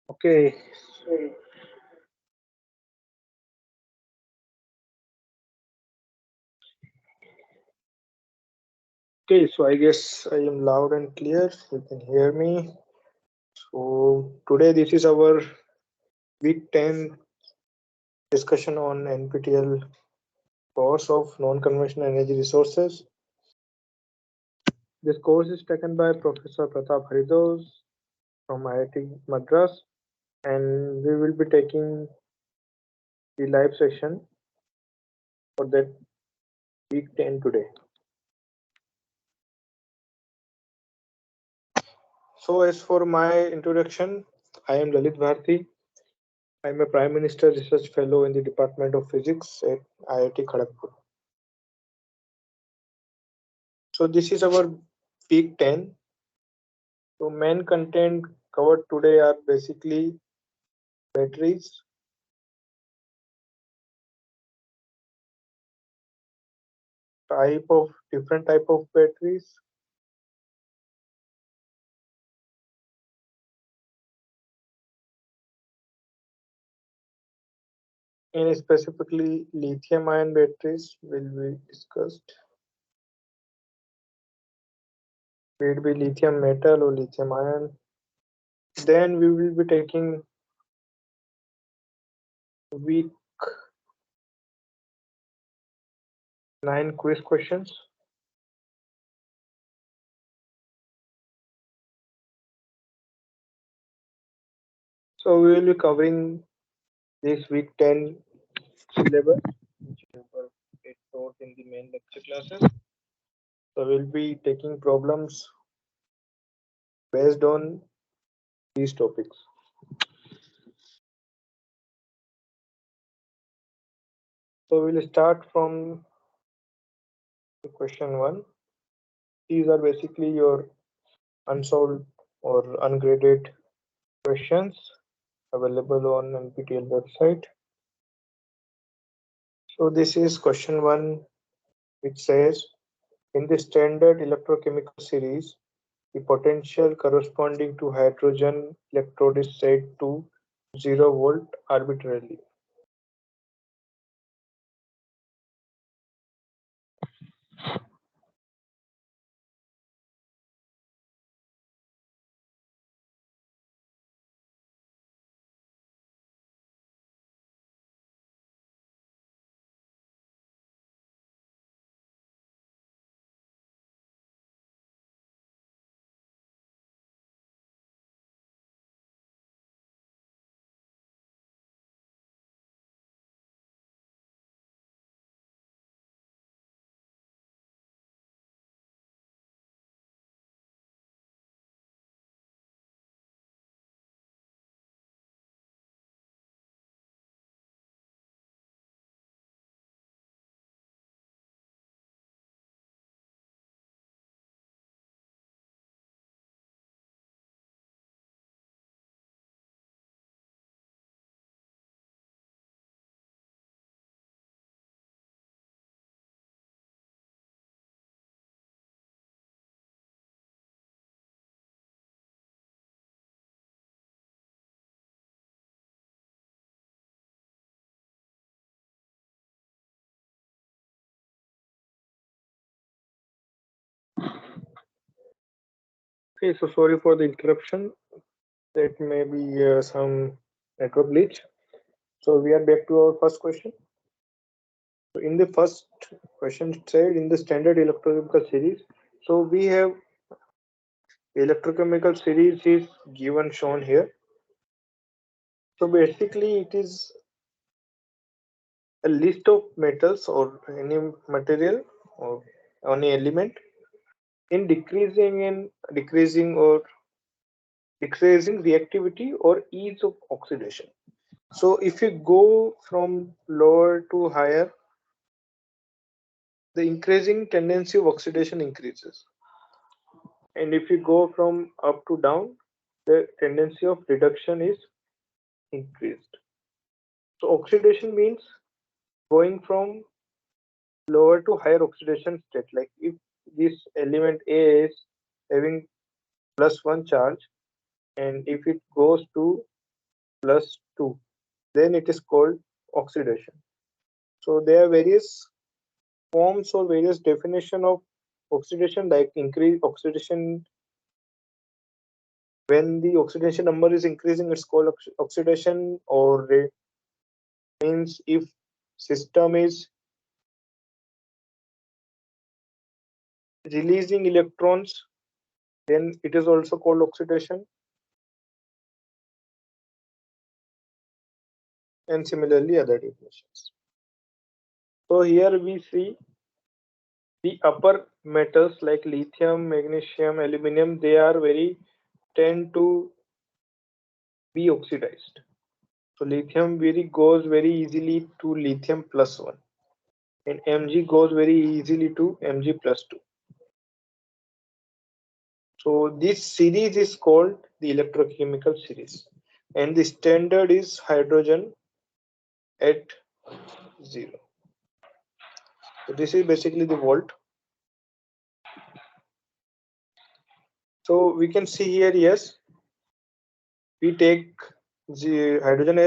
Okay, so I guess I am loud and clear. You can hear me. So today this is our week 10 discussion on NPTEL course of non-conventional energy resources. This course is taken by Professor Prathap Haridoss from IIT Madras, and we will be taking the live session for that week 10 today. So as for my introduction, I am Lalit Bharti. I am a Prime Minister Research Fellow in the Department of Physics at IIT Kharagpur. So this is our week 10. So main content covered today are basically batteries, different type of batteries, and specifically lithium ion batteries will be discussed. Be it be lithium metal or lithium ion. Then we will be taking week 9 quiz questions. So we will be covering this week 10 syllabus, which were taught in the main lecture classes. So we'll be taking problems based on these topics. So we'll start from question 1. These are basically your unsolved or ungraded questions available on NPTEL website. So this is question 1, which says, in the standard electrochemical series, the potential corresponding to hydrogen electrode is set to 0 volt arbitrarily. Okay, so sorry for the interruption. That may be some network glitch. So we are back to our first question. So in the first question, it said in the standard electrochemical series. So we have electrochemical series is given shown here. So basically, it is a list of metals or any material or any element in decreasing or decreasing reactivity or ease of oxidation. So if you go from lower to higher, the increasing tendency of oxidation increases. And if you go from up to down, the tendency of reduction is increased. So oxidation means going from lower to higher oxidation state. Like if this element A is having +1 charge, and if it goes to +2, then it is called oxidation. So there are various forms or various definition of oxidation, like increase oxidation. When the oxidation number is increasing, it's called oxidation, or means if system is releasing electrons, then it is also called oxidation. And similarly other definitions. So here we see the upper metals like lithium, magnesium, aluminum, they are very tend to be oxidized. So lithium goes very easily to lithium +1, and Mg goes very easily to Mg +2. So this series is called the electrochemical series, and the standard is hydrogen at 0. So this is basically the volt. So we can see here, yes, we take the hydrogen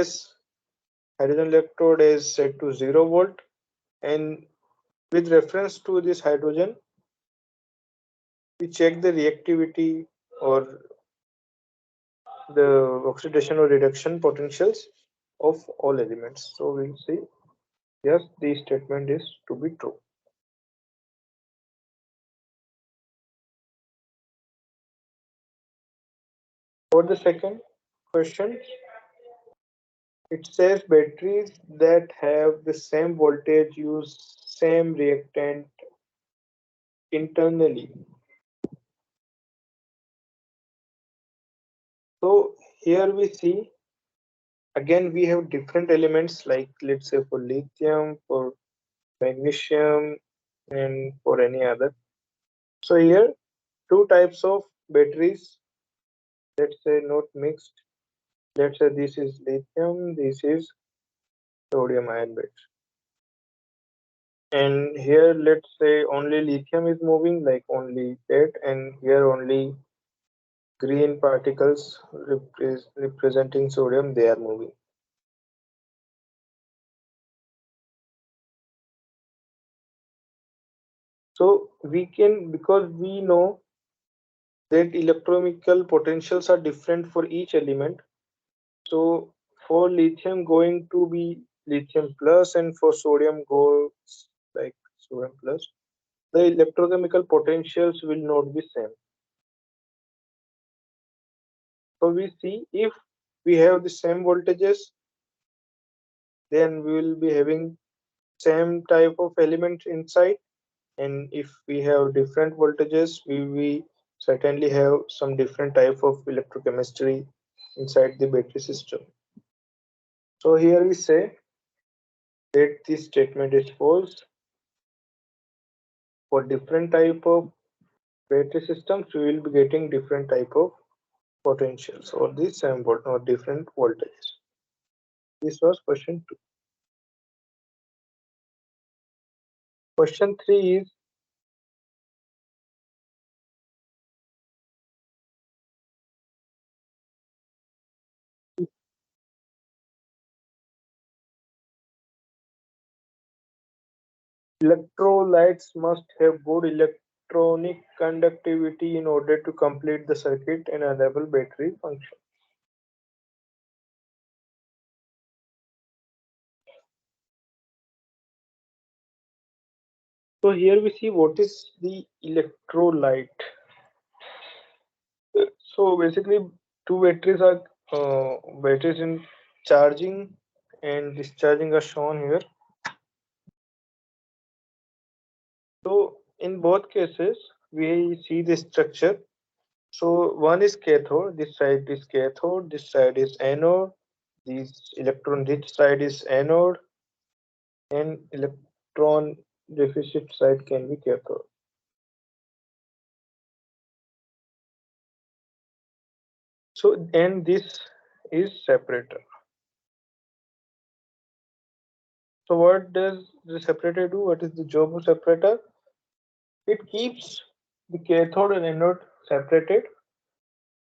electrode is set to 0 volt, and with reference to this hydrogen, we check the reactivity or the oxidation or reduction potentials of all elements. So we'll see, yes, the statement is to be true. For the second question, it says batteries that have the same voltage use same reactant internally. So here we see, again we have different elements, like let's say for lithium, for magnesium, and for any other. So here two types of batteries, let's say not mixed. Let's say this is lithium, this is sodium ion battery. And here let's say only lithium is moving, like only that, and here only green particles representing sodium, they are moving. So we can, because we know that electrochemical potentials are different for each element. So for lithium going to be lithium plus, and for sodium goes like sodium plus, the electrochemical potentials will not be same. So we see, if we have the same voltages, then we will be having same type of element inside, and if we have different voltages, we certainly have some different type of electrochemistry inside the battery system. So here we say that this statement is false. For different type of battery systems, we will be getting different type of potentials or the same volt or different voltages. This was question 2. Question 3 is, electrolytes must have good electronic conductivity in order to complete the circuit and enable battery function. So here we see what is the electrolyte. So basically, two batteries are batteries in charging and discharging are shown here. So in both cases, we see the structure. So one is cathode, this side is cathode, this side is anode, this electron rich side is anode, and electron deficit side can be cathode. So and this is separator. So what does the separator do? What is the job of separator? It keeps the cathode and anode separated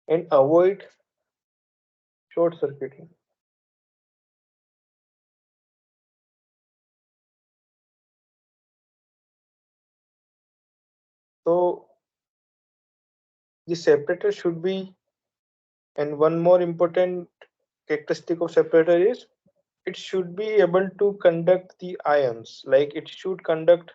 and avoid short circuiting. So the separator should be, and one more important characteristic of separator is it should be able to conduct the ions, like it should conduct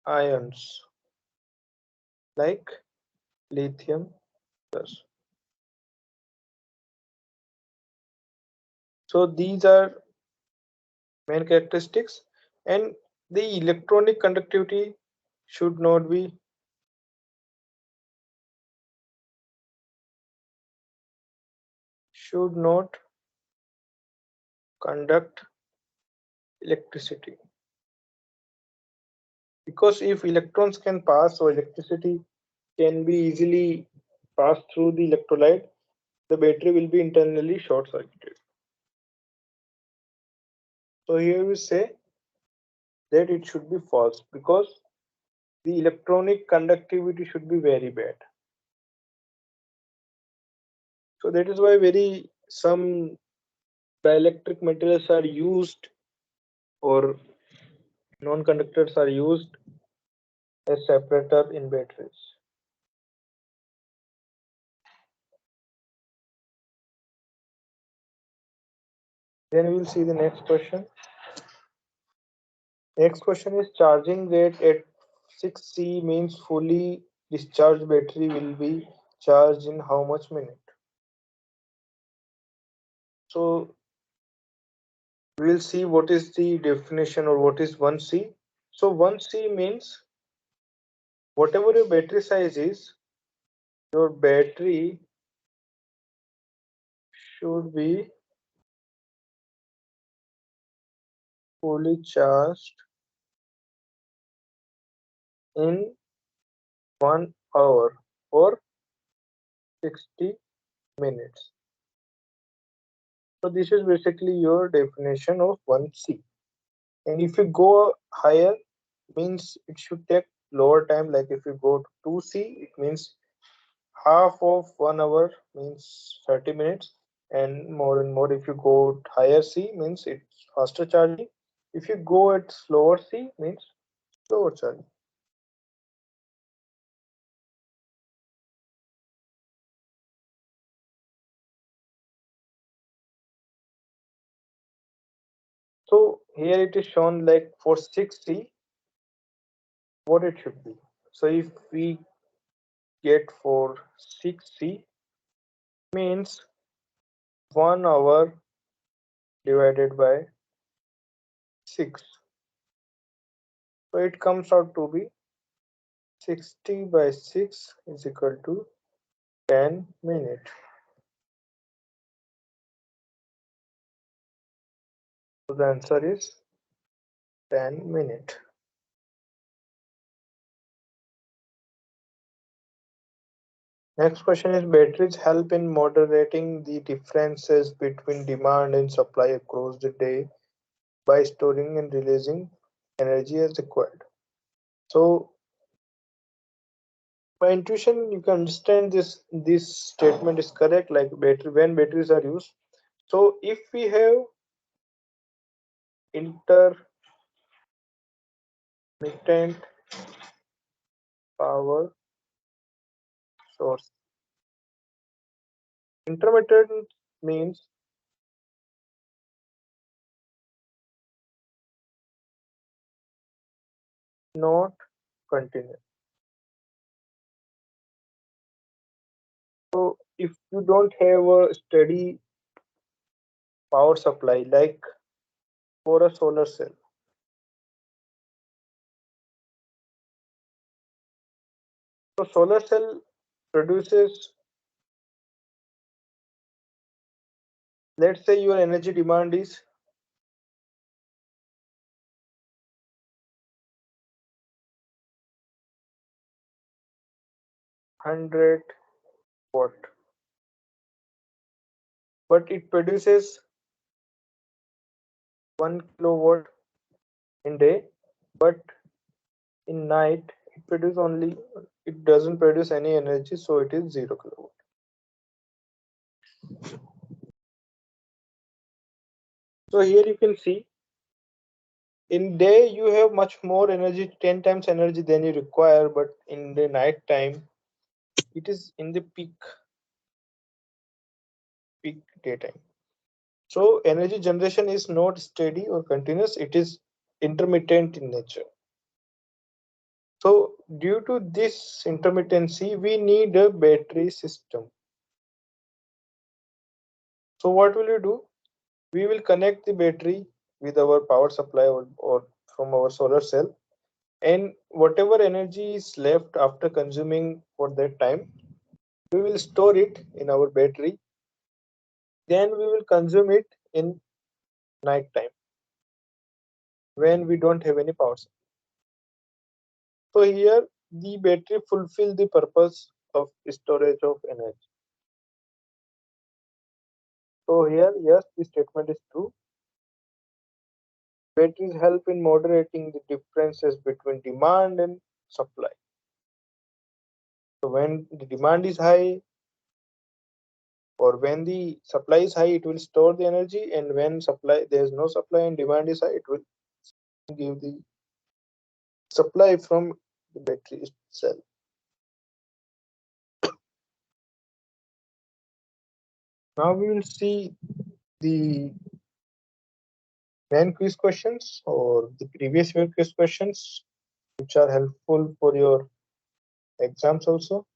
ions like lithium plus. So these are main characteristics, and the electronic conductivity should not be should not conduct electricity, because if electrons can pass or electricity can be easily passed through the electrolyte, the battery will be internally short circuited. So here we say that it should be false because the electronic conductivity should be very bad. So that is why very some dielectric materials are used, or non-conductors are used as separator in batteries. Then we will see the next question. Next question is charging rate at 6C means fully discharged battery will be charged in how much minute? So we will see what is the definition or what is 1C. So 1C means whatever your battery size is, your battery should be fully charged in 1 hour or 60 minutes. So this is basically your definition of 1C. And if you go higher, means it should take lower time. Like if you go to 2C, it means half of 1 hour means 30 minutes, and more if you go higher C means it's faster charging. If you go at slower C means slower charging. So here it is shown like for 6C what it should be. So if we get for 6C means 1 hour divided by 6. So it comes out to be 60 by 6 is equal to 10 minutes. So the answer is 10 minutes. Next question is batteries help in moderating the differences between demand and supply across the day by storing and releasing energy as required. So by intuition you can understand this statement is correct, like battery when batteries are used. So if we have intermittent power source, intermittent means not continuous. So if you don't have a steady power supply like for a solar cell. So solar cell produces, let's say your energy demand is 100 watt, but it produces 1 kilowatt in day, but in night it doesn't produce any energy, so it is 0 kilowatt. So here you can see in day you have much more energy, 10 times energy than you require, but in the night time it is in the peak daytime. So energy generation is not steady or continuous, it is intermittent in nature. So due to this intermittency, we need a battery system. So what will you do? We will connect the battery with our power supply or from our solar cell, and whatever energy is left after consuming for that time, we will store it in our battery. Then we will consume it in night time when we don't have any power supply. So here the battery fulfill the purpose of storage of energy. So here, yes, the statement is true. Batteries help in moderating the differences between demand and supply. So when the demand is high or when the supply is high, it will store the energy, and when there is no supply and demand is high, it will give the supply from the battery itself. Now we will see the main quiz questions or the previous year quiz questions, which are helpful for your exams also.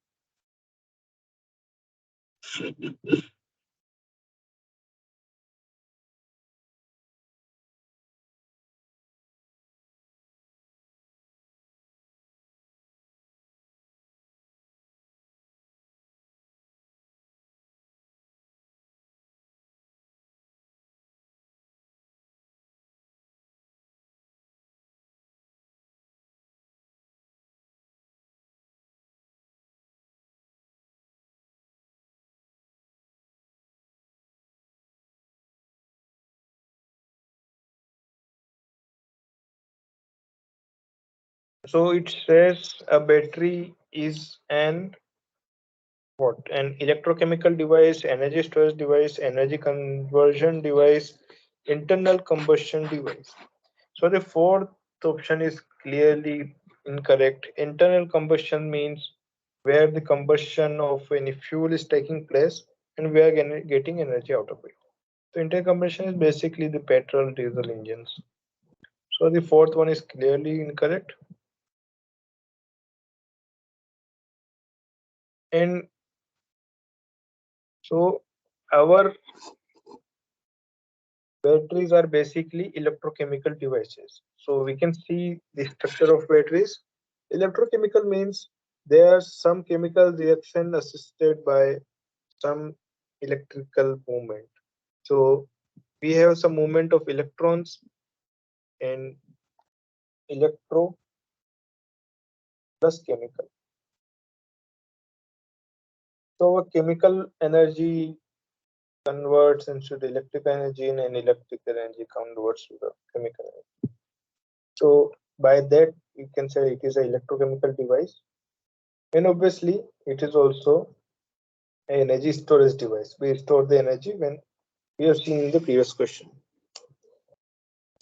So it says a battery is an electrochemical device, energy storage device, energy conversion device, internal combustion device. So the fourth option is clearly incorrect. Internal combustion means where the combustion of any fuel is taking place and we are getting energy out of it. So internal combustion is basically the petrol diesel engines. So the fourth one is clearly incorrect. And so our batteries are basically electrochemical devices. So we can see the structure of batteries. Electrochemical means there are some chemical reaction assisted by some electrical movement. So we have some movement of electrons and electro plus chemical. So a chemical energy converts into the electric energy and electrical energy converts to the chemical energy. So by that you can say it is an electrochemical device, and obviously it is also an energy storage device. We store the energy when we have seen in the previous question.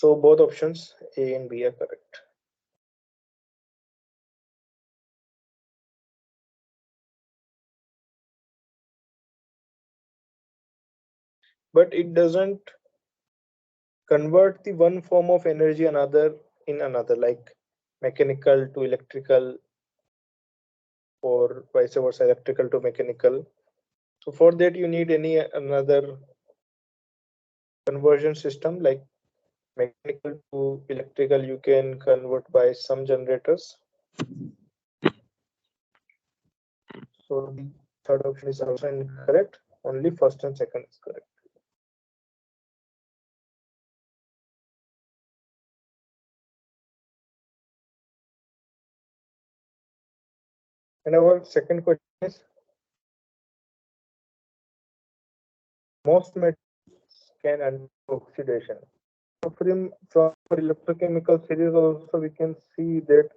So both options A and B are correct. But it doesn't convert the one form of energy another, like mechanical to electrical or vice versa, electrical to mechanical. So for that you need any another conversion system like mechanical to electrical. You can convert by some generators. So the third option is also incorrect. Only first and second is correct. And our second question is, most metals can undergo oxidation. So from our electrochemical series also we can see that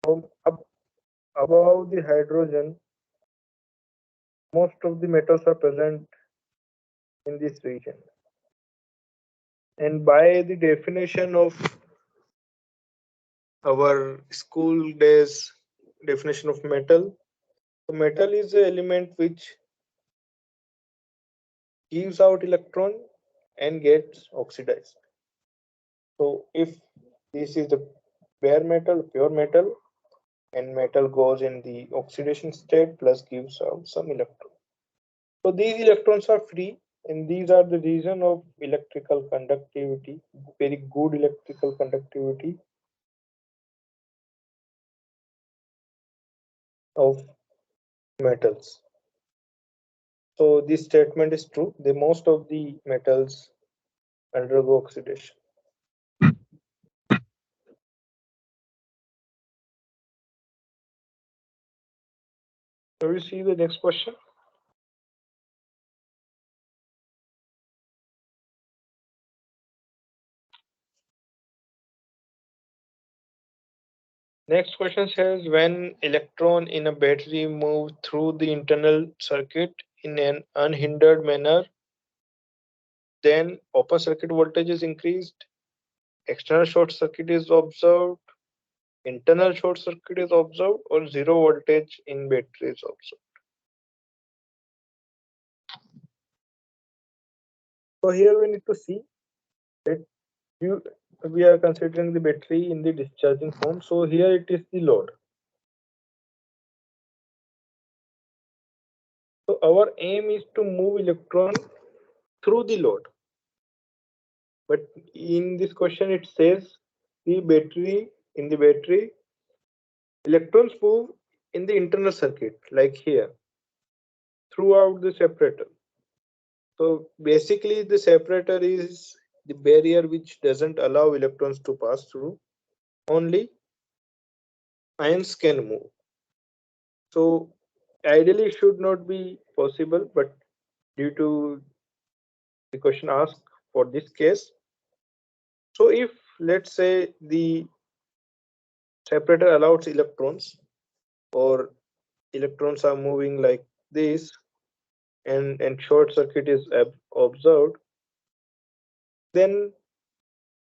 from up above the hydrogen, most of the metals are present in this region. And by the definition of our school days definition of metal, so metal is an element which gives out electron and gets oxidized. So if this is the bare metal, pure metal, and metal goes in the oxidation state plus gives out some electron. So these electrons are free, and these are the reason of electrical conductivity, very good electrical conductivity of metals. So this statement is true. The most of the metals undergo oxidation. So we see the next question. Next question says, when electron in a battery move through the internal circuit in an unhindered manner, then open circuit voltage is increased, external short circuit is observed, internal short circuit is observed, or zero voltage in battery is observed. So here we need to see that we are considering the battery in the discharging form. So here it is the load. So our aim is to move electron through the load. But in this question it says the battery, in the battery, electrons move in the internal circuit, like here, throughout the separator. So basically the separator is the barrier which doesn't allow electrons to pass through. Only ions can move. So ideally it should not be possible, but due to the question asked for this case, so if let's say the separator allows electrons, or electrons are moving like this, and short circuit is observed, then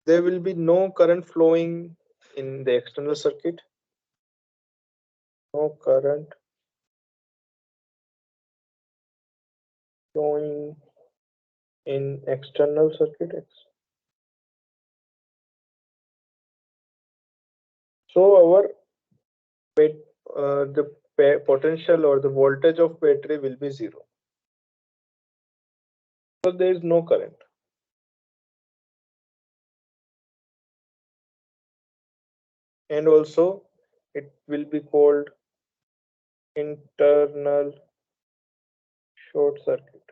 there will be no current flowing in the external circuit, no current flowing in external circuit. So our the potential or the voltage of battery will be zero. So there is no current. And also it will be called internal short circuit.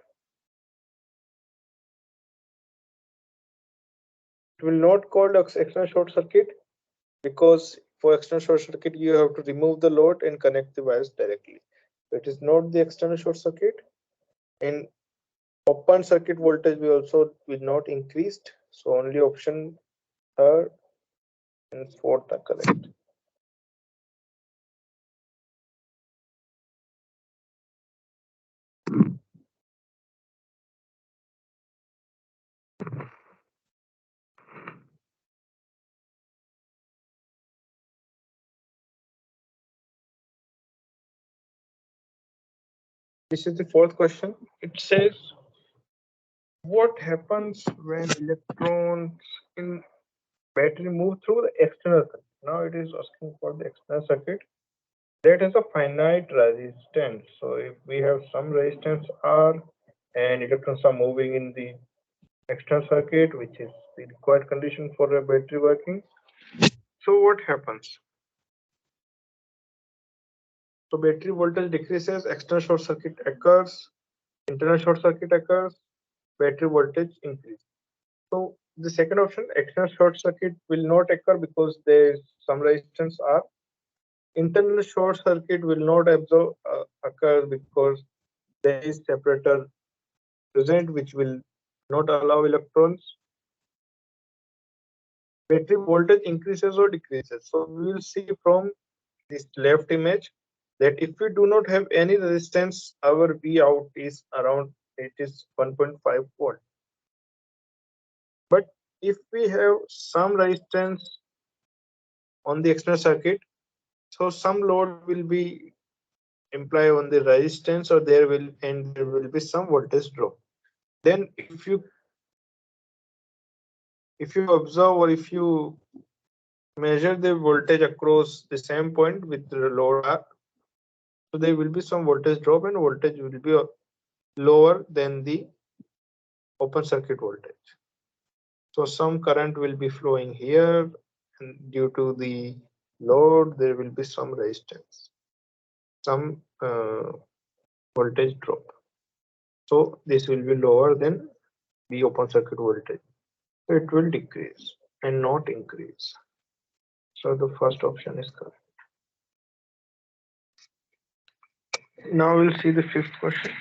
It will not called external short circuit, because for external short circuit you have to remove the load and connect the wires directly. So it is not the external short circuit, and open circuit voltage will also will not increased. So only option third and fourth are correct. This is the fourth question. It says, what happens when electrons in battery move through the external circuit? Now it is asking for the external circuit. that has a finite resistance. So if we have some resistance R and electrons are moving in the external circuit, which is the required condition for a battery working. So what happens? So battery voltage decreases, external short circuit occurs, internal short circuit occurs, battery voltage increases. So the second option, external short circuit will not occur because there is some resistance R. Internal short circuit will not occur because there is separator present which will not allow electrons. Battery voltage increases or decreases. So we will see from this left image that if we do not have any resistance, our V out is around, it is 1.5 volt. But if we have some resistance on the external circuit, so some load will be imply on the resistance, or there will be some voltage drop. Then if you observe or if you measure the voltage across the same point with the load R, so there will be some voltage drop and voltage will be lower than the open circuit voltage. So some current will be flowing here, and due to the load there will be some resistance, some voltage drop. So this will be lower than the open circuit voltage. So it will decrease and not increase. So the first option is correct. Now we'll see the fifth question.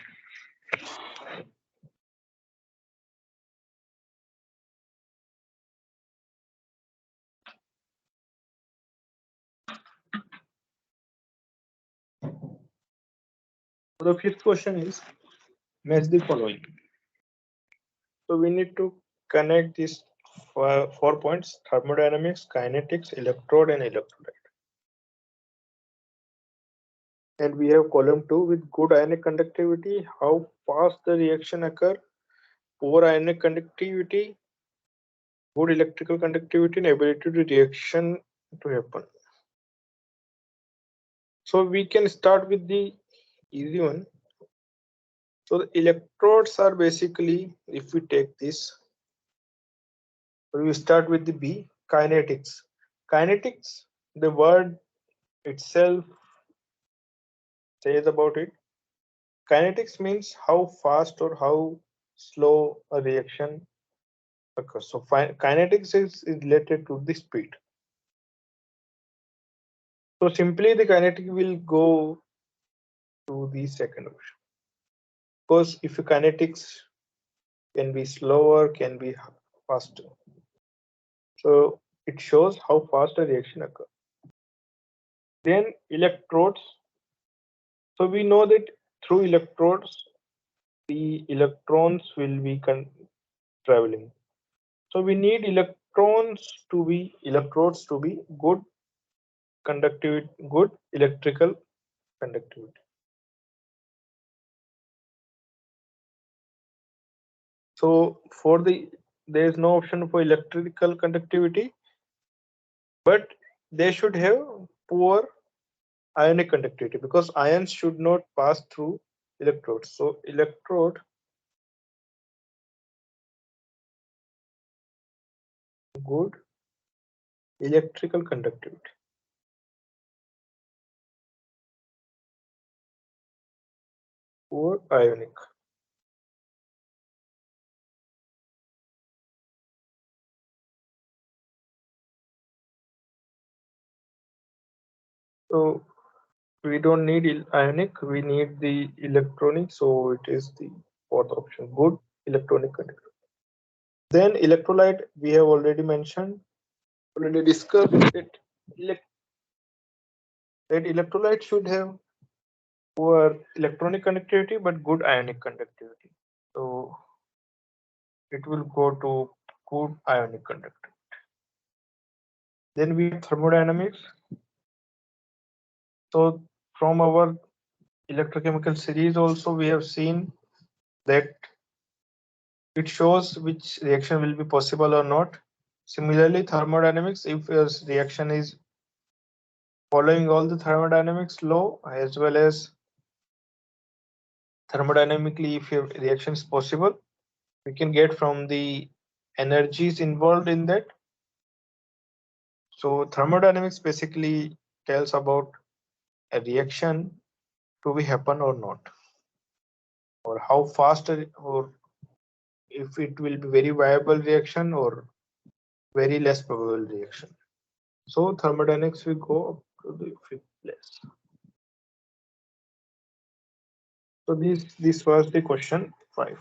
So the fifth question is, match the following. So we need to connect these 4 points: thermodynamics, kinetics, electrode, and electrolyte. And we have column 2 with good ionic conductivity, how fast the reaction occur, poor ionic conductivity, good electrical conductivity, and ability to reaction to happen. So we can start with the easy one. So the electrodes are basically, if we take this, we start with the B, kinetics. Kinetics, the word itself says about it. Kinetics means how fast or how slow a reaction occurs. So kinetics is related to the speed. So simply the kinetic will go to the second option. Because if the kinetics can be slower, can be faster. So it shows how fast a reaction occurs. Then electrodes. So we know that through electrodes, the electrons will be traveling. So we need electrodes to be good conductivity, good electrical conductivity. So there is no option for electrical conductivity, but they should have poor ionic conductivity because ions should not pass through electrodes. So electrode good electrical conductivity. Poor ionic. So we don't need ionic, we need the electronic. So it is the fourth option, good electronic conductivity. Then electrolyte, we have already mentioned, already discussed it. That electrolyte should have poor electronic conductivity but good ionic conductivity. So it will go to good ionic conductivity. Then we have thermodynamics. So from our electrochemical series also we have seen that it shows which reaction will be possible or not. Similarly, thermodynamics, if a reaction is following all the thermodynamics law as well as thermodynamically if a reaction is possible, we can get from the energies involved in that. So thermodynamics basically tells about a reaction to be happen or not, or how fast or if it will be very viable reaction or very less probable reaction. So thermodynamics will go up to the fifth place. So this was the question 5.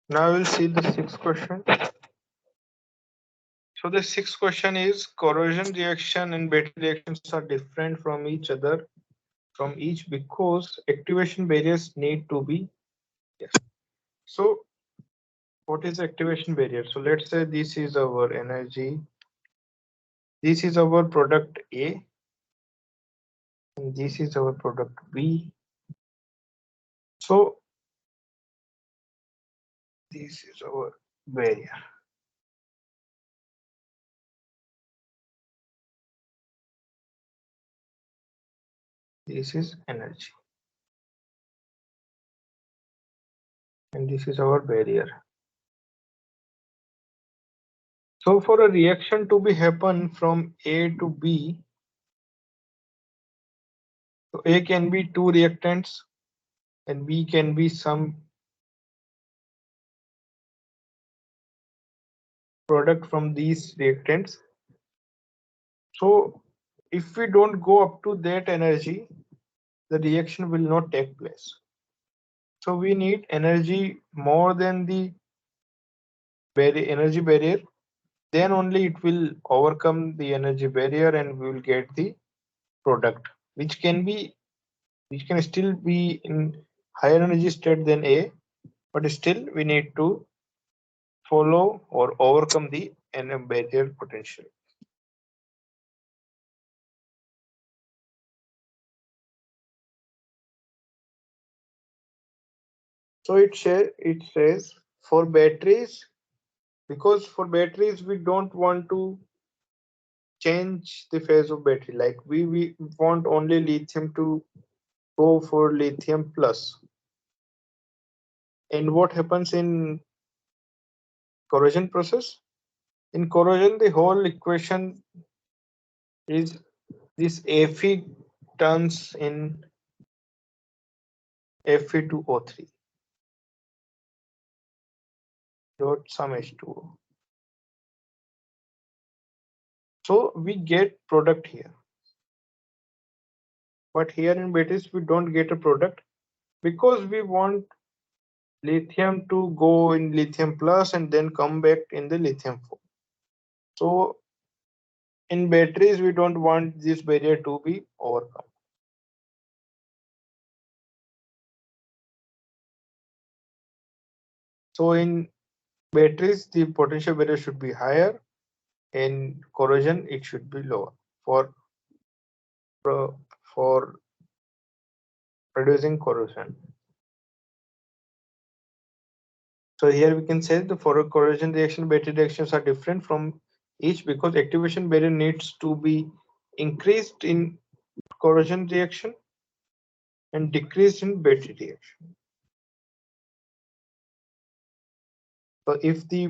Now we'll see the sixth question. So the sixth question is corrosion reaction and battery reactions are different from each other from each because activation barriers need to be yes. So what is activation barrier? So let's say this is our energy, this is our product A, and this is our product B. So this is our barrier. This is energy. And this is our barrier. So for a reaction to be happen from A to B, so A can be two reactants and B can be some product from these reactants. So if we don't go up to that energy, the reaction will not take place. So we need energy more than the energy barrier, then only it will overcome the energy barrier and we will get the product, which can still be in higher energy state than A, but still we need to follow or overcome the barrier potential. So it says for batteries, because for batteries we don't want to change the phase of battery, like we want only lithium to go for lithium plus. And what happens in corrosion process? In corrosion, the whole equation is this Fe turns in Fe2O3 dot some H2O. So we get product here. But here in batteries, we don't get a product because we want lithium to go in lithium plus and then come back in the lithium form. So in batteries, we don't want this barrier to be overcome. So in batteries, the potential barrier should be higher. In corrosion, it should be lower for reducing corrosion. So here we can say the for a corrosion reaction, battery reactions are different from each because activation barrier needs to be increased in corrosion reaction and decreased in battery reaction. So if the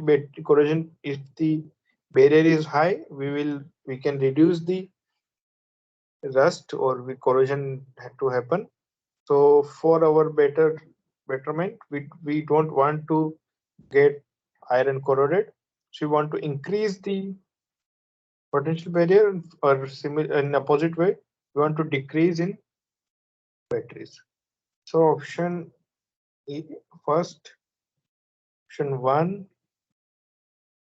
if the barrier is high, we can reduce the rust or the corrosion to happen. So for our betterment, we don't want to get iron corroded. So we want to increase the potential barrier, or similar in opposite way, we want to decrease in batteries. So option E, first, option 1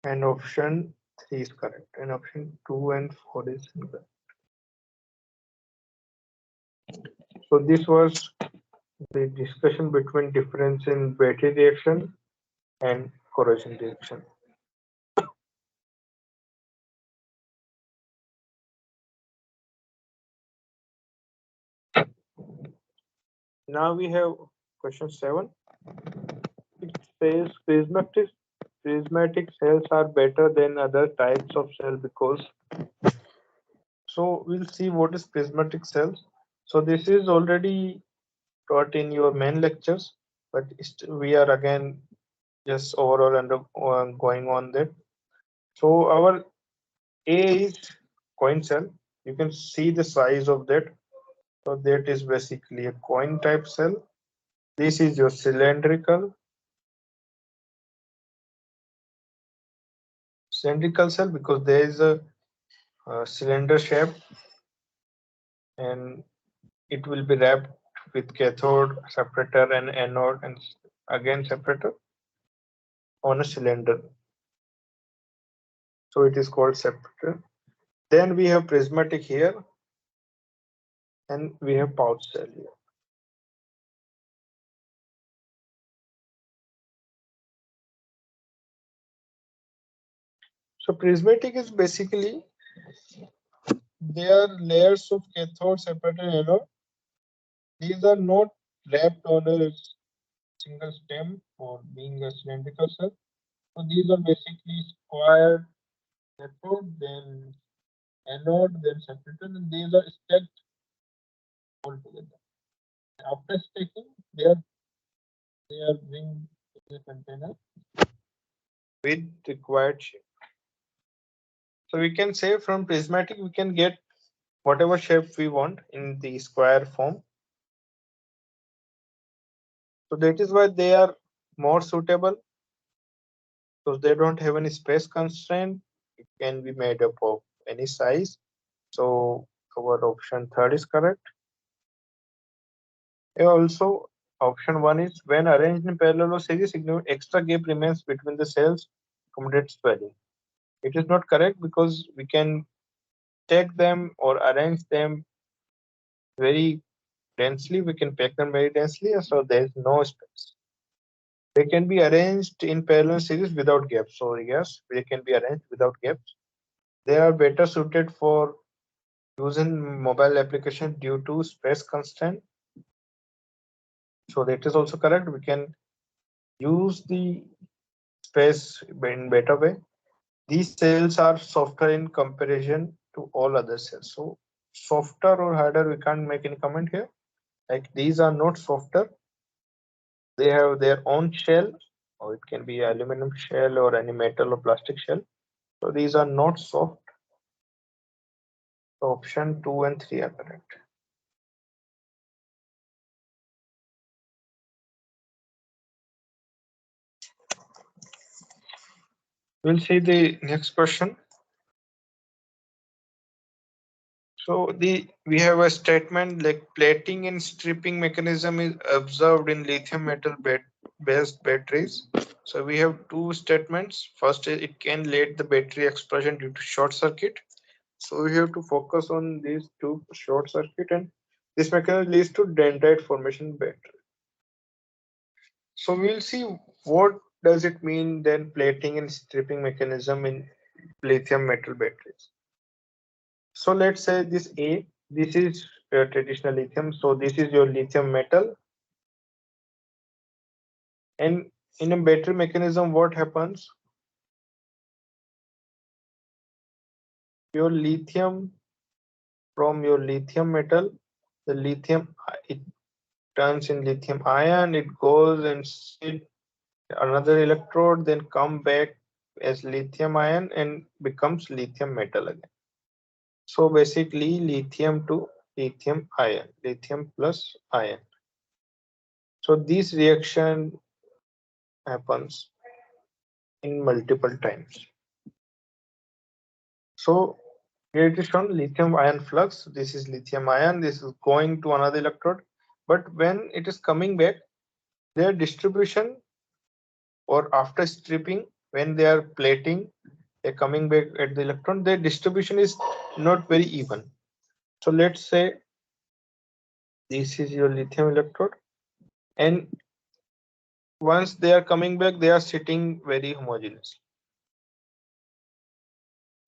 and option 3 is correct, and option 2 and 4 is incorrect. So this was the discussion between difference in battery reaction and corrosion reaction. Now we have question 7. It says prismatic cells are better than other types of cell because so we'll see what is prismatic cells. So this is already taught in your main lectures, but we are again just overall and going on that. So our A is coin cell. You can see the size of that. So that is basically a coin type cell. This is your cylindrical cell because there is a cylinder shape and it will be wrapped with cathode, separator and anode and again separator on a cylinder. So it is called separator. Then we have prismatic here and we have pouch cell here. So prismatic is basically there are layers of cathode, separator and anode. These are not wrapped on a single stem or being a cylindrical cell. So these are basically square cathode, then anode, then separator, and these are stacked all together. After stacking, they are being in a container with required shape. So we can say from prismatic we can get whatever shape we want in the square form. So that is why they are more suitable because they don't have any space constraint. It can be made up of any size. So our option third is correct. Also, option one is when arranged in parallel or series, extra gap remains between the cells, accommodates swelling. It is not correct because we can take them or arrange them very densely. We can pack them very densely, so there is no space. They can be arranged in parallel series without gaps. So yes, they can be arranged without gaps. They are better suited for use in mobile application due to space constraint. So that is also correct. We can use the space in better way. These cells are softer in comparison to all other cells. So softer or harder, we can't make any comment here. Like these are not softer. They have their own shell, or it can be aluminum shell or any metal or plastic shell. So these are not soft. So option 2 and 3 are correct. We'll see the next question. So we have a statement like plating and stripping mechanism is observed in lithium metal based batteries. So we have two statements. First, it can lead the battery explosion due to short circuit. So we have to focus on these two, short circuit, and this mechanism leads to dendrite formation battery. So we'll see what does it mean then plating and stripping mechanism in lithium metal batteries. So let's say this A, this is traditional lithium. So this is your lithium metal. And in a battery mechanism, what happens? Your lithium from your lithium metal, the lithium it turns in lithium ion, it goes and sit another electrode, then come back as lithium ion and becomes lithium metal again. So basically lithium to lithium ion, lithium plus ion. So this reaction happens in multiple times. So here it is shown lithium ion flux. This is lithium ion. This is going to another electrode. But when it is coming back, their distribution or after stripping, when they are plating, they're coming back at the electron, their distribution is not very even. So let's say this is your lithium electrode. And once they are coming back, they are sitting very homogeneous.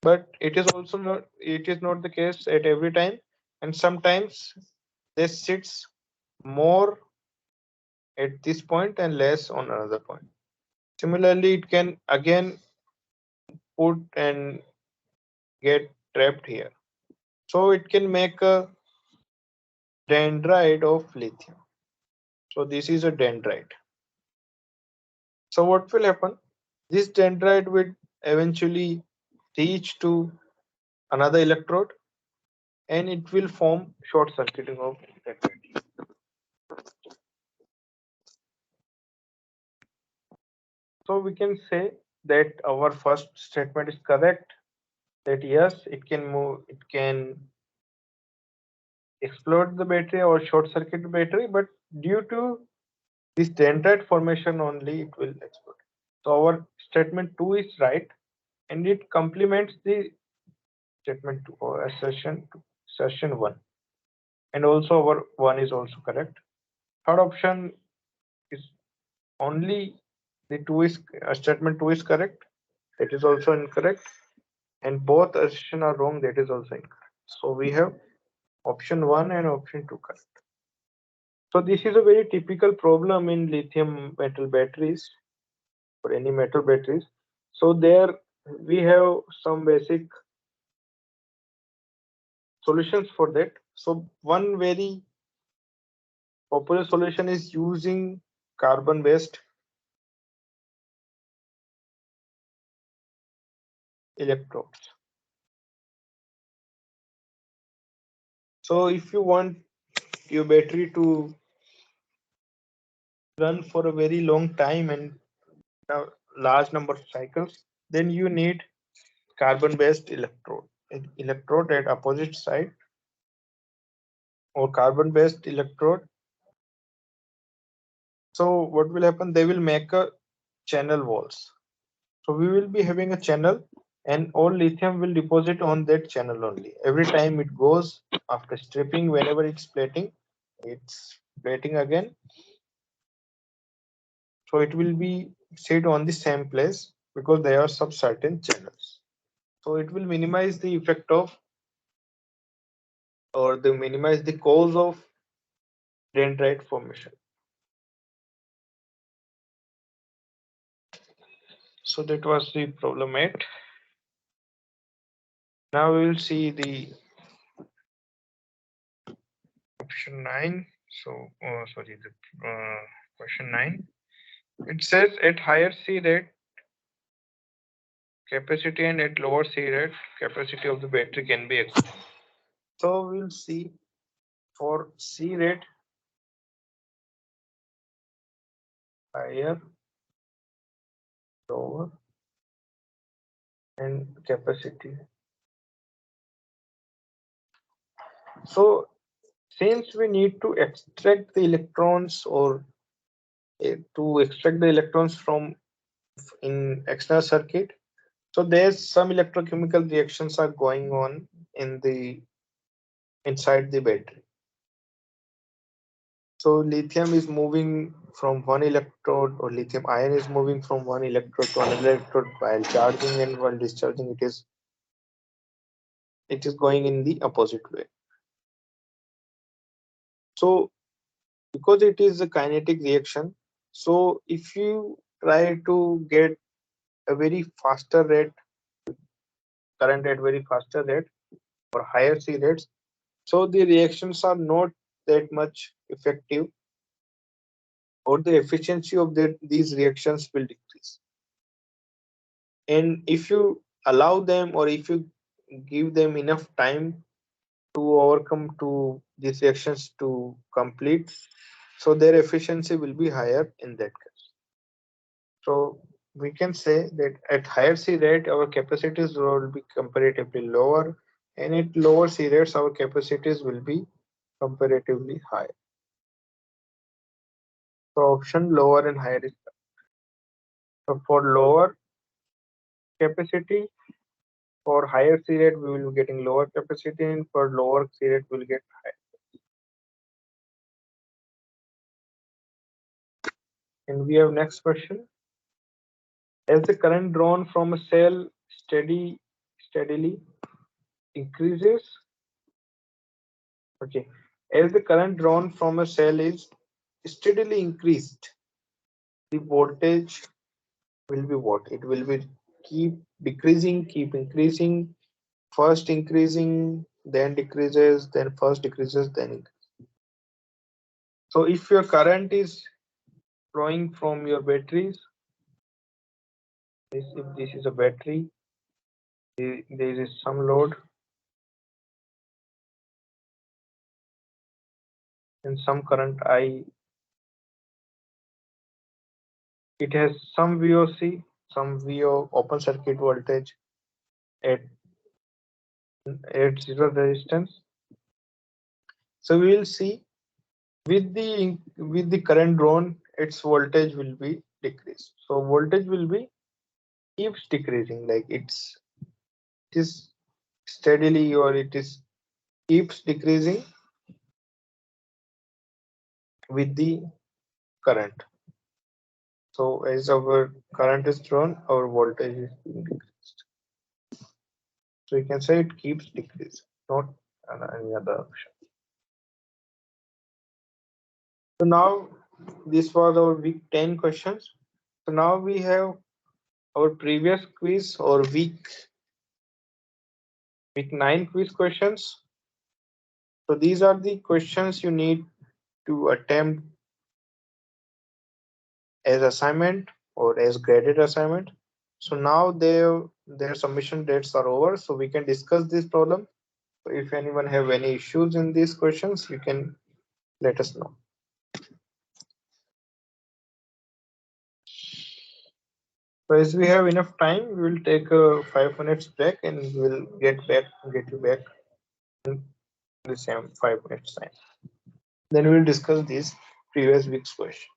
But it is also not the case at every time, and sometimes this sits more at this point and less on another point. Similarly, it can again put and get trapped here. So it can make a dendrite of lithium. So this is a dendrite. So what will happen? This dendrite will eventually reach to another electrode and it will form short circuiting of that battery. So we can say that our first statement is correct, that yes, it can move, it can explode the battery or short circuit the battery, but due to this dendrite formation only it will explode. So our statement 2 is right and it complements the statement 2 or assertion 1, and also our 1 is also correct. Third option is only the 2 is statement 2 is correct, that is also incorrect, and both assertion are wrong, that is also incorrect. So we have option 1 and option 2 correct. So this is a very typical problem in lithium metal batteries or any metal batteries. So there we have some basic solutions for that. So one very popular solution is using carbon based electrodes. So if you want your battery to run for a very long time and a large number of cycles, then you need carbon based electrode at opposite side, or carbon based electrode. So what will happen? They will make a channel walls. So we will be having a channel and all lithium will deposit on that channel only. Every time it goes after stripping, whenever it's plating again. So it will be sit on the same place because there are some certain channels. So it will minimize the effect of, or they minimize the cause of dendrite formation. So that was the problem 8. Now we will see the option 9. So, sorry, the question 9. It says at higher C rate capacity and at lower C rate capacity of the battery can be explained. So we'll see for C rate, higher, lower, and capacity. So since we need to extract the electrons, or to extract the electrons from in external circuit, so there's some electrochemical reactions are going on in the inside the battery. So lithium is moving from one electrode, or lithium ion is moving from one electrode to another electrode while charging, and while discharging it is going in the opposite way. So because it is a kinetic reaction, so if you try to get a very faster rate, current at very faster rate or higher C rates, so the reactions are not that much effective, or the efficiency of these reactions will decrease. And if you allow them, or if you give them enough time to overcome to these reactions to complete, so their efficiency will be higher in that case. So we can say that at higher C rate our capacities will be comparatively lower, and at lower C rates our capacities will be comparatively high. So option lower and higher is correct. So for lower capacity, for higher C rate we will be getting lower capacity, and for lower C rate we will get higher. And we have next question. As the current drawn from a cell steadily increases, okay, as the current drawn from a cell is steadily increased, the voltage will be what? It will be keep decreasing, keep increasing, first increasing, then decreases, then first decreases, then increases. So if your current is flowing from your batteries, if this is a battery, there is some load and some current I, it has some VOC, some VO open circuit voltage at zero resistance. So we will see with the current drawn, its voltage will be decreased. So voltage will be keeps decreasing, like it is steadily, or it is keeps decreasing with the current. So as our current is drawn, our voltage is being decreased. So you can say it keeps decreasing, not any other option. So now this was our week 10 questions. So now we have our previous quiz, or week 9 quiz questions. So these are the questions you need to attempt as assignment or as graded assignment. So now their submission dates are over, so we can discuss this problem. So if anyone have any issues in these questions, you can let us know. So as we have enough time, we will take a 5 minutes break and we'll get you back in the same 5 minutes time. Then we'll discuss this previous week's question.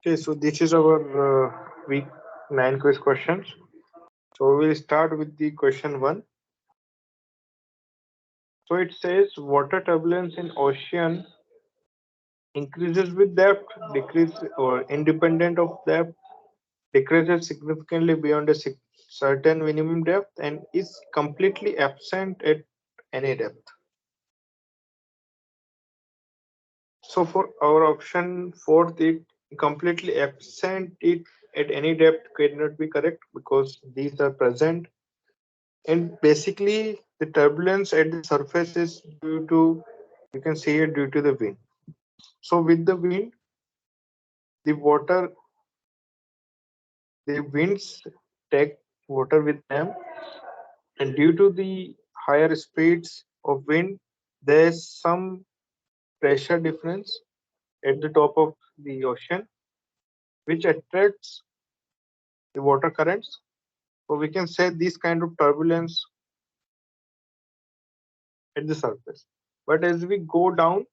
Okay, so this is our week 9 quiz questions. So we'll start with the question 1. So it says water turbulence in ocean increases with depth, decrease or independent of depth, decreases significantly beyond a certain minimum depth, and is completely absent at any depth. So for our option 4, the completely absent it at any depth cannot be correct because these are present. And basically the turbulence at the surface is due to, you can see it, due to the wind. So with the wind, the water, the winds take water with them, and due to the higher speeds of wind, there's some pressure difference at the top of the ocean, which attracts the water currents. So we can say this kind of turbulence at the surface. But as we go down,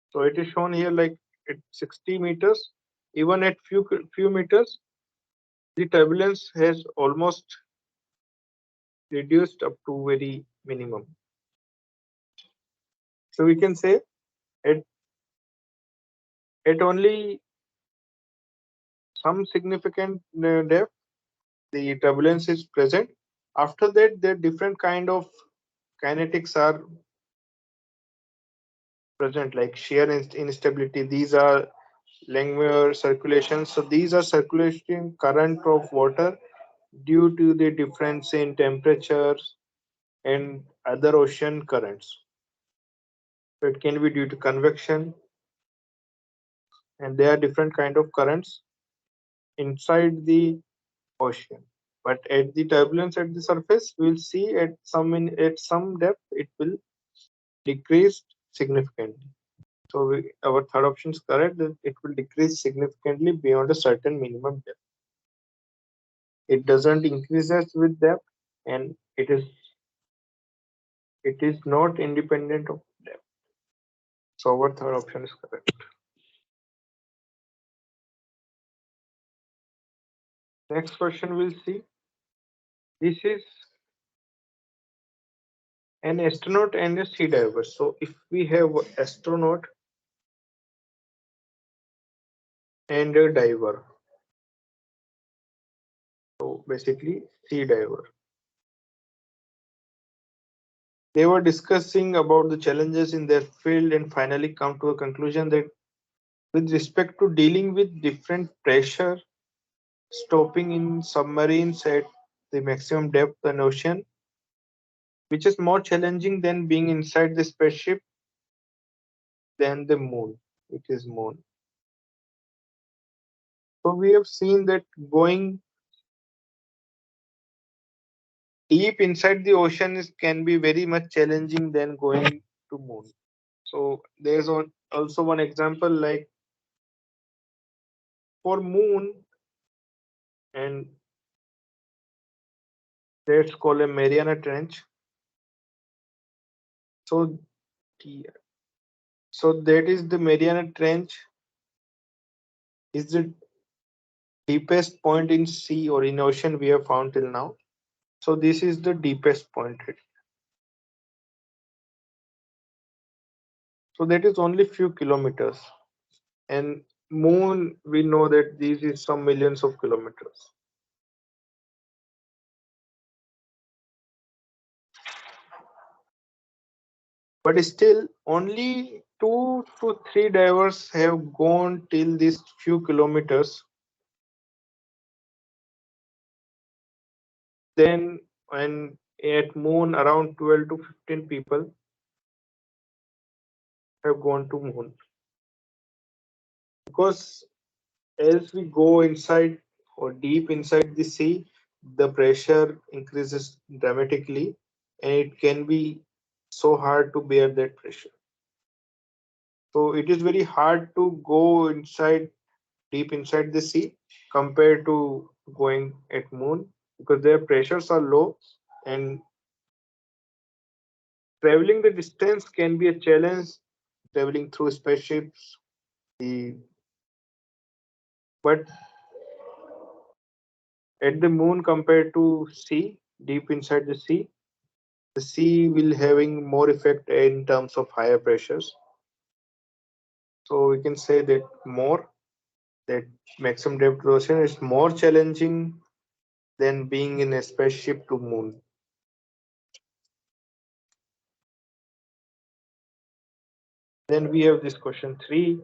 so it is shown here like at 60 meters, even at few meters, the turbulence has almost reduced up to very minimum. So we can say at only some significant depth, the turbulence is present. After that, there different kind of kinetics are present, like shear instability. These are Langmuir circulation. So these are circulating current of water due to the difference in temperatures and other ocean currents. So it can be due to convection, and there are different kind of currents inside the ocean. But at the turbulence at the surface, we'll see at some depth it will decrease significantly. So our third option is correct, that it will decrease significantly beyond a certain minimum depth. It doesn't increase as with depth, and it is not independent of depth. So our third option is correct. Next question we'll see. This is an astronaut and a sea diver. So if we have astronaut and a diver, so basically sea diver, they were discussing about the challenges in their field and finally come to a conclusion that with respect to dealing with different pressure, stopping in submarines at the maximum depth in ocean, which is more challenging than being inside the spaceship than the moon. It is moon. So we have seen that going deep inside the ocean can be very much challenging than going to moon. So there's also one example, like for moon, and that's called a Mariana Trench. So that is the Mariana Trench is the deepest point in sea or in ocean we have found till now. So this is the deepest point. So that is only few kilometers, and moon we know that this is some millions of kilometers. But still only 2 to 3 divers have gone till these few kilometers. Then when at moon around 12 to 15 people have gone to moon, because as we go inside or deep inside the sea, the pressure increases dramatically, and it can be so hard to bear that pressure. So it is very hard to go inside deep inside the sea compared to going at moon, because their pressures are low, and traveling the distance can be a challenge, traveling through spaceships. But at the moon compared to sea, deep inside the sea will having more effect in terms of higher pressures. So we can say that maximum depth ocean is more challenging than being in a spaceship to moon. Then we have this question 3.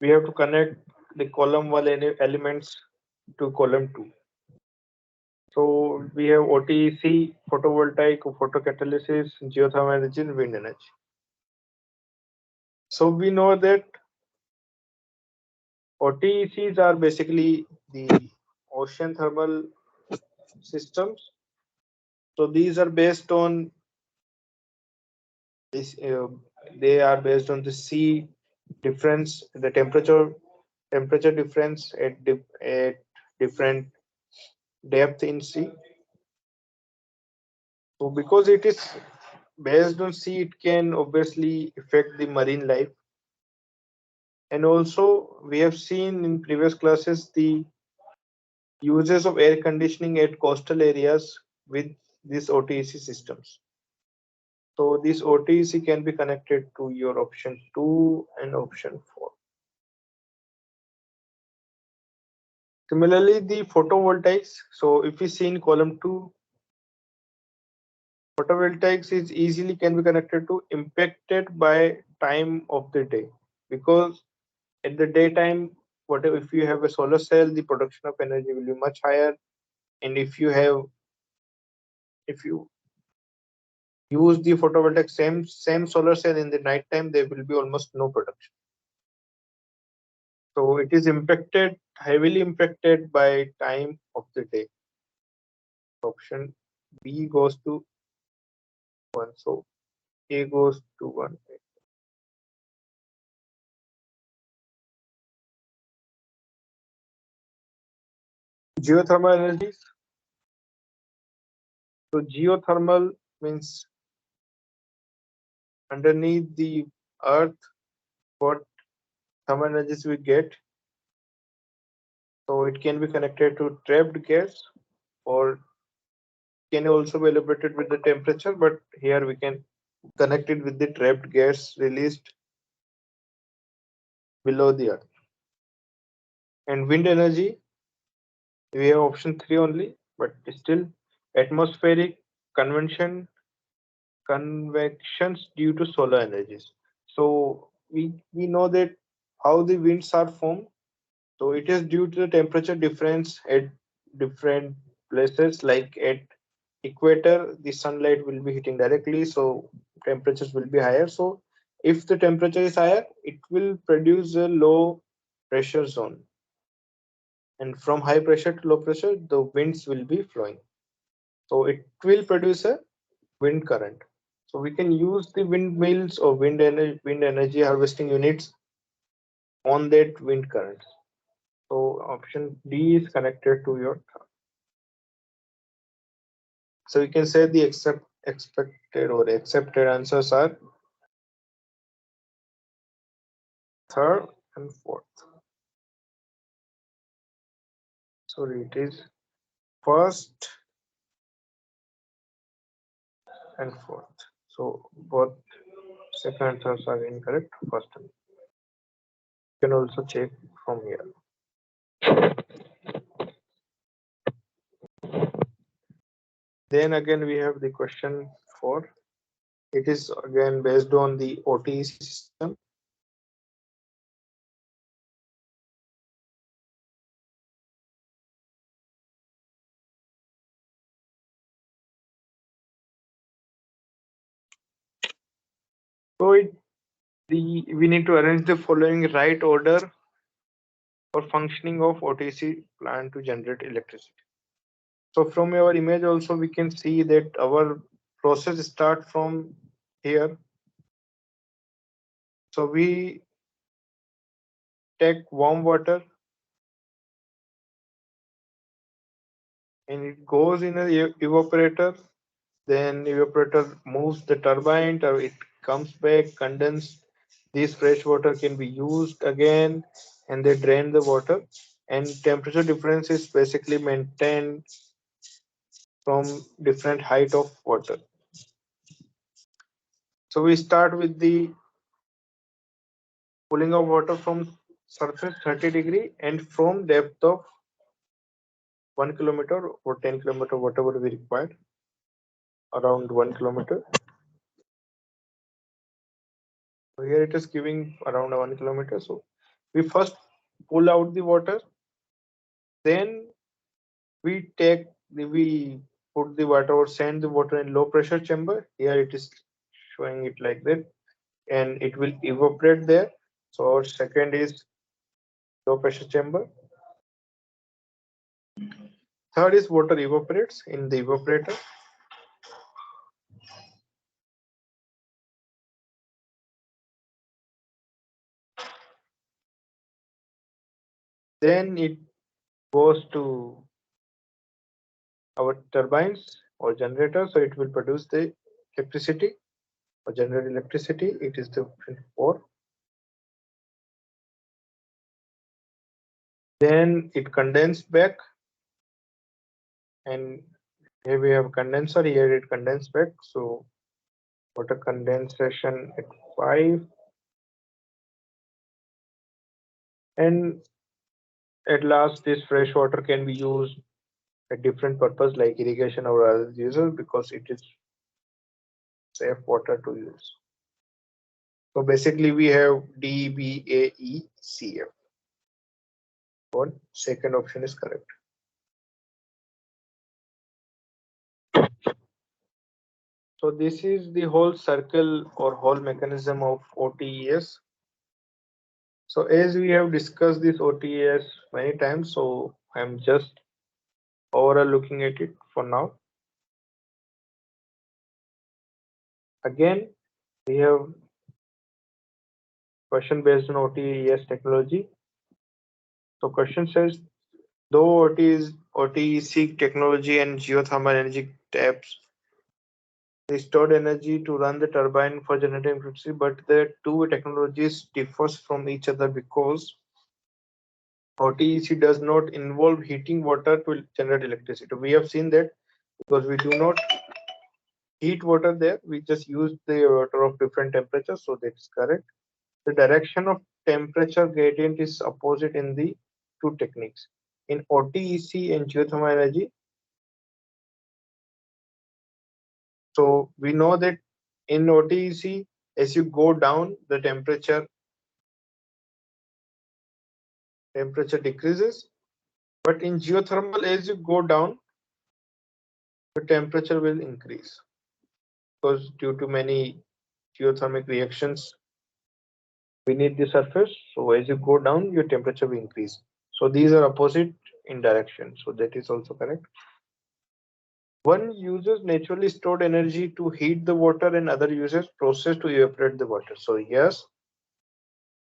We have to connect the column 1 elements to column 2. So we have OTEC, photovoltaic, photocatalysis, geothermal energy, and wind energy. So we know that OTECs are basically the ocean thermal systems. So these are based on this. They are based on the sea difference, the temperature difference at different depth in sea. So because it is based on sea, it can obviously affect the marine life. And also, we have seen in previous classes the uses of air conditioning at coastal areas with these OTEC systems. So this OTEC can be connected to your option 2 and option 4. Similarly, the photovoltaics. So if we see in column 2, photovoltaics is easily can be connected to impacted by time of the day, because at the daytime, whatever, if you have a solar cell, the production of energy will be much higher, and if you use the photovoltaic same solar cell in the night time, there will be almost no production. So it is impacted, heavily impacted by time of the day. Option B goes to 1, so A goes to 1. Geothermal energies. So geothermal means underneath the earth, what thermal energies we get. So it can be connected to trapped gas, or can also be elaborated with the temperature, but here we can connect it with the trapped gas released below the earth. And wind energy, we have option 3 only, but still atmospheric convention convections due to solar energies. So we know that how the winds are formed. So it is due to the temperature difference at different places, like at equator, the sunlight will be hitting directly, so temperatures will be higher. So if the temperature is higher, it will produce a low pressure zone. And from high pressure to low pressure, the winds will be flowing. So it will produce a wind current. So we can use the windmills or wind energy harvesting units on that wind current. So option D is connected to your third. So we can say the expected or accepted answers are third and fourth. Sorry, it is first and fourth. So both second and third are incorrect. First and you can also check from here. Then again we have the question 4. It is again based on the OTEC system. So we need to arrange the following right order for functioning of OTC plant to generate electricity. So from our image also we can see that our process start from here. So we take warm water and it goes in a evaporator. Then evaporator moves the turbine, or it comes back condensed. This fresh water can be used again, and they drain the water. And temperature difference is basically maintained from different height of water. So we start with the cooling of water from surface 30 degree and from depth of 1 kilometer or 10 kilometer, whatever we require, around 1 kilometer. So here it is giving around 1 kilometer. So we first pull out the water, then we take we put the water or send the water in low pressure chamber. Here it is showing it like that, and it will evaporate there. So our second is low pressure chamber. Third is water evaporates in the evaporator. Then it goes to our turbines or generator, so it will produce the electricity or generate electricity. It is the option 4. Then it condenses back, and here we have condenser, here it condenses back. So water condensation at 5, and at last this fresh water can be used at different purpose like irrigation or other uses because it is safe water to use. So basically we have D, B, A, E, C, F. One second option is correct. So this is the whole circle or whole mechanism of OTES. So as we have discussed this OTES many times, so I'm just overall looking at it for now. Again, we have question based on OTES technology. So question says, though OTEC technology and geothermal energy taps the stored energy to run the turbine for generating electricity, but the two technologies differs from each other because OTEC does not involve heating water to generate electricity. We have seen that because we do not heat water there, we just use the water of different temperatures, so that's correct. The direction of temperature gradient is opposite in the two techniques. In OTEC and geothermal energy, so we know that in OTEC, as you go down, the temperature decreases, but in geothermal, as you go down, the temperature will increase because due to many geothermal reactions beneath the surface. So as you go down, your temperature will increase. So these are opposite in direction. So that is also correct. One uses naturally stored energy to heat the water and other uses process to evaporate the water. So yes,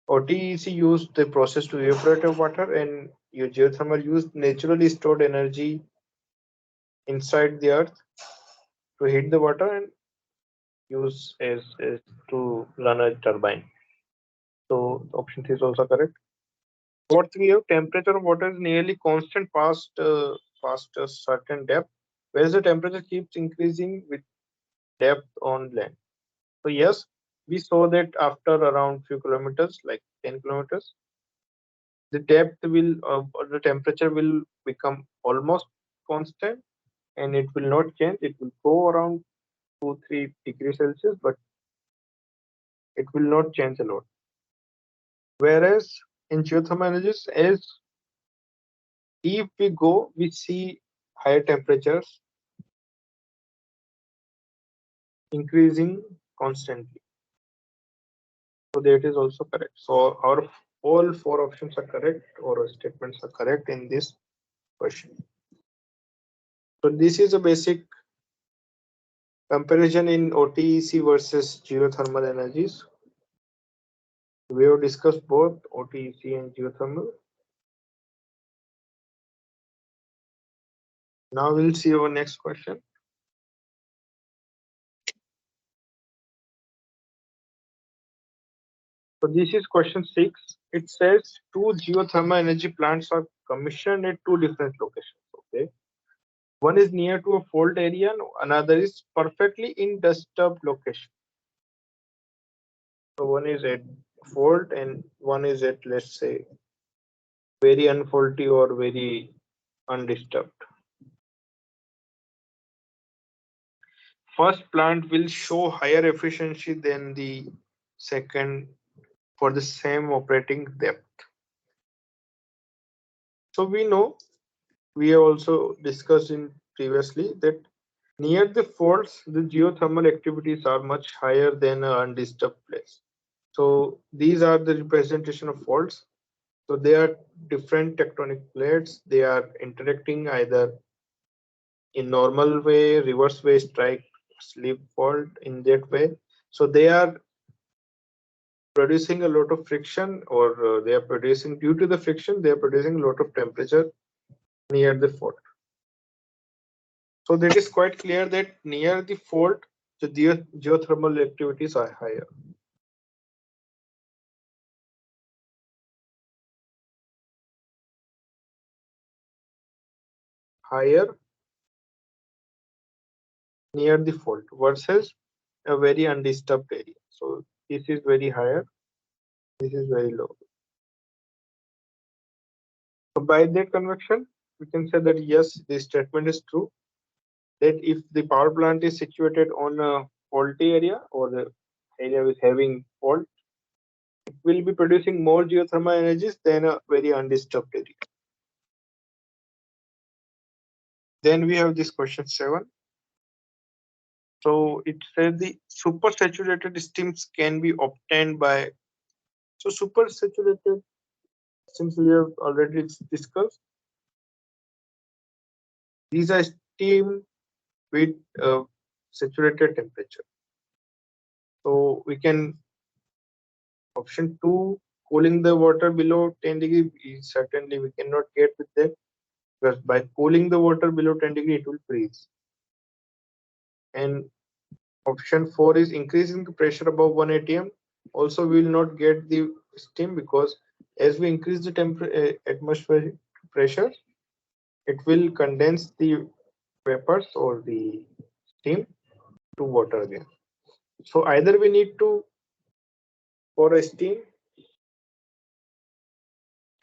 OTEC used the process to evaporate the water, and your geothermal used naturally stored energy inside the earth to heat the water and use as to run a turbine. So option 3 is also correct. What we have, temperature of water is nearly constant past a certain depth, whereas the temperature keeps increasing with depth on land. So yes, we saw that after around few kilometers, like 10 kilometers, the depth will or the temperature will become almost constant, and it will not change. It will go around 2-3 degrees Celsius, but it will not change a lot. Whereas in geothermal energies, as if we go, we see higher temperatures increasing constantly. So that is also correct. So our all 4 options are correct, or statements are correct in this question. So this is a basic comparison in OTEC versus geothermal energies. We have discussed both OTEC and geothermal. Now we'll see our next question. So this is question 6. It says 2 geothermal energy plants are commissioned at 2 different locations. Okay. One is near to a fault area, and another is perfectly in disturbed location. So one is at fault and one is at, let's say, very unfaulty or very undisturbed. First plant will show higher efficiency than the second for the same operating depth. So we know, we have also discussed in previously that near the faults, the geothermal activities are much higher than an undisturbed place. So these are the representation of faults. So they are different tectonic plates. They are interacting either in normal way, reverse way, strike, slip fault in that way. So they are producing a lot of friction, or they are producing, due to the friction, they are producing a lot of temperature near the fault. So that is quite clear that near the fault, the geothermal activities are higher. Higher near the fault versus a very undisturbed area. So this is very higher, this is very low. So by that convection, we can say that yes, this statement is true, that if the power plant is situated on a faulty area or the area with having fault, it will be producing more geothermal energies than a very undisturbed area. Then we have this question 7. So it says the supersaturated steams can be obtained by. So supersaturated steams we have already discussed. These are steam with saturated temperature. So we can option 2, cooling the water below 10 degree, certainly we cannot get with that, because by cooling the water below 10 degree it will freeze. And option 4 is increasing the pressure above 1 atm. Also we will not get the steam, because as we increase the atmospheric pressure, it will condense the vapors or the steam to water again. So either we need to, for a steam,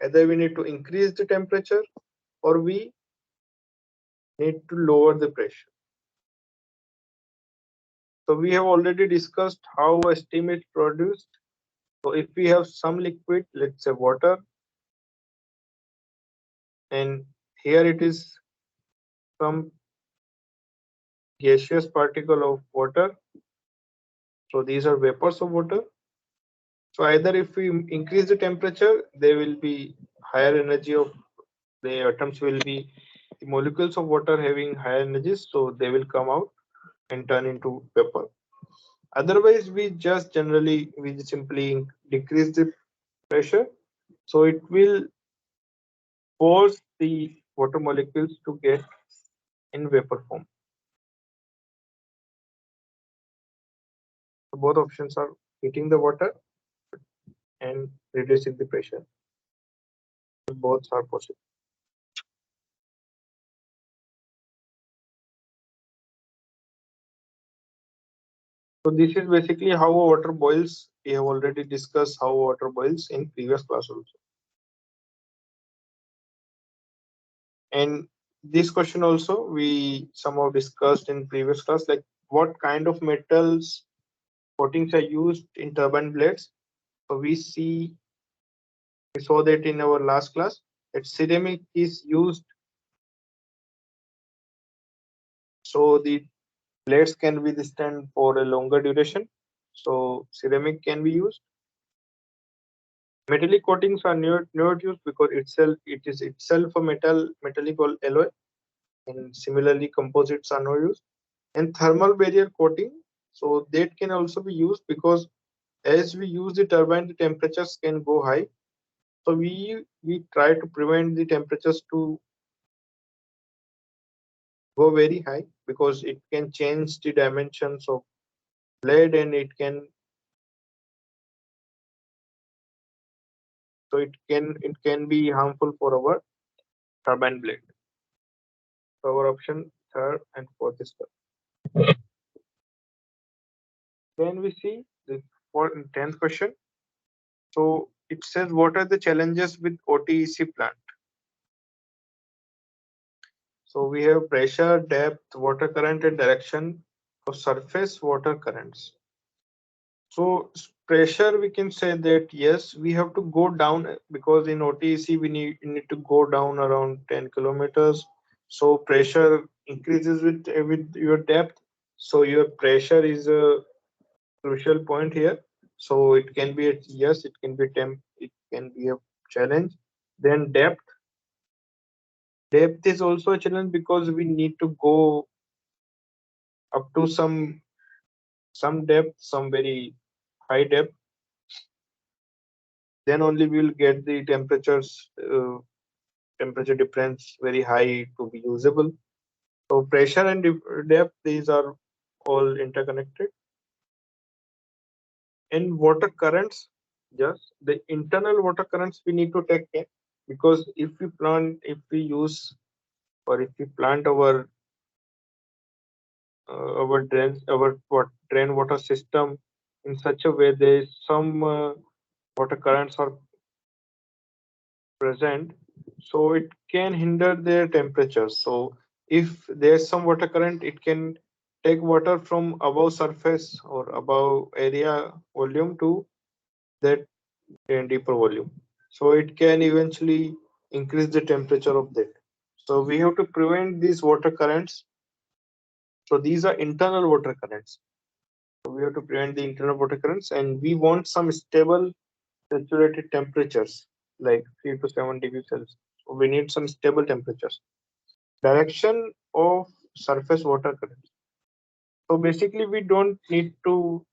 either we need to increase the temperature or we need to lower the pressure. So we have already discussed how a steam is produced. So if we have some liquid, let's say water, and here it is some gaseous particle of water. So these are vapors of water. So either if we increase the temperature, there will be higher energy of the atoms will be the molecules of water having higher energies, so they will come out and turn into vapor. Otherwise, we just simply decrease the pressure, so it will force the water molecules to get in vapor form. So both options are heating the water and reducing the pressure. Both are possible. So this is basically how water boils. We have already discussed how water boils in previous class also. And this question also we somehow discussed in previous class, like what kind of metals coatings are used in turbine blades. So we saw that in our last class that ceramic is used, so the blades can be stand for a longer duration. So ceramic can be used. Metallic coatings are not used because it is itself a metallic alloy, and similarly composites are not used. And thermal barrier coating, so that can also be used because as we use the turbine, the temperatures can go high. So we try to prevent the temperatures to go very high, because it can change the dimensions of blade, and it can be harmful for our turbine blade. So our option 3rd and 4th is correct. Then we see the 10th question. So it says, what are the challenges with OTEC plant? So we have pressure, depth, water current, and direction of surface water currents. So pressure, we can say that yes, we have to go down, because in OTEC we need to go down around 10 kilometers. So pressure increases with your depth. So your pressure is a crucial point here. So it can be a yes, it can be it can be a challenge. Then depth is also a challenge because we need to go up to some depth, some very high depth. Then only we will get the temperature difference very high to be usable. So pressure and depth, these are all interconnected. In water currents, just the internal water currents we need to take care, because if we use or if we plant our drain water system in such a way there is some water currents are present, so it can hinder their temperature. So if there's some water current, it can take water from above surface or above area volume to that deeper volume, so it can eventually increase the temperature of that. So we have to prevent these water currents. So these are internal water currents. So we have to prevent the internal water currents, and we want some stable saturated temperatures like 3 to 7 degrees Celsius. So we need some stable temperatures. Direction of surface water currents. So basically, we don't need to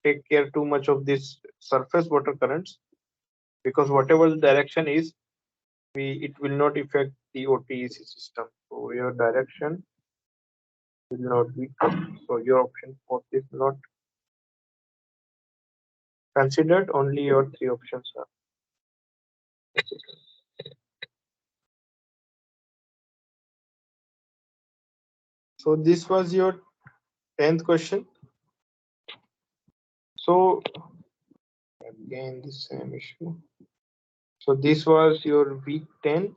take care too much of this surface water currents, because whatever the direction is, it will not affect the OTEC system. So your direction will not be. So your option 4 is not considered. Only your three options are considered. So this was your 10th question. So again, the same issue. So this was your week 10,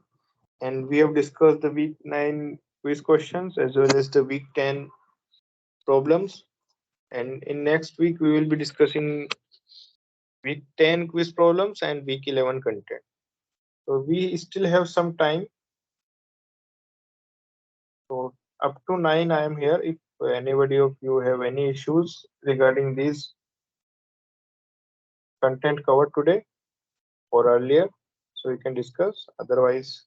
and we have discussed the week 9 quiz questions as well as the week 10 problems. And in next week, we will be discussing week 10 quiz problems and week 11 content. So we still have some time. So up to 9, I am here. If anybody of you have any issues regarding this content covered today or earlier, so we can discuss. Otherwise,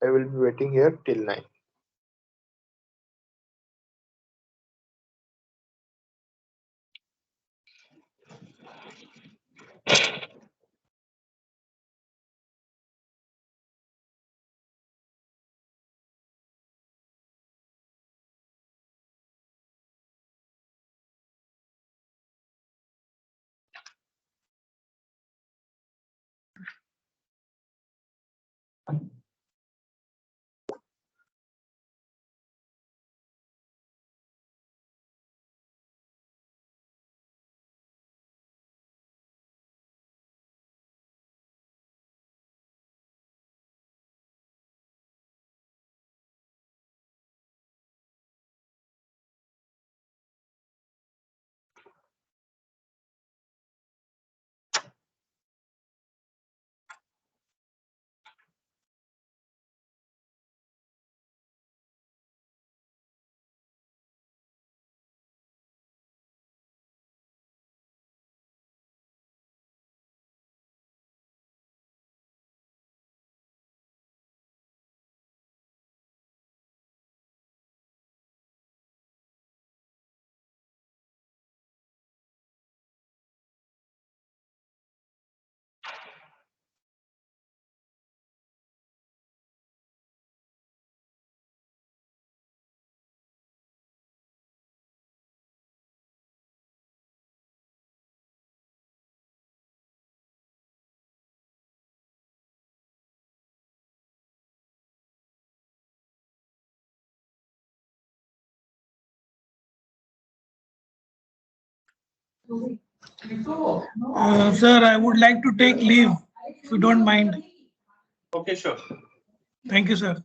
I will be waiting here till 9. Sir, I would like to take leave, if you don't mind. Okay, sure. Thank you, sir.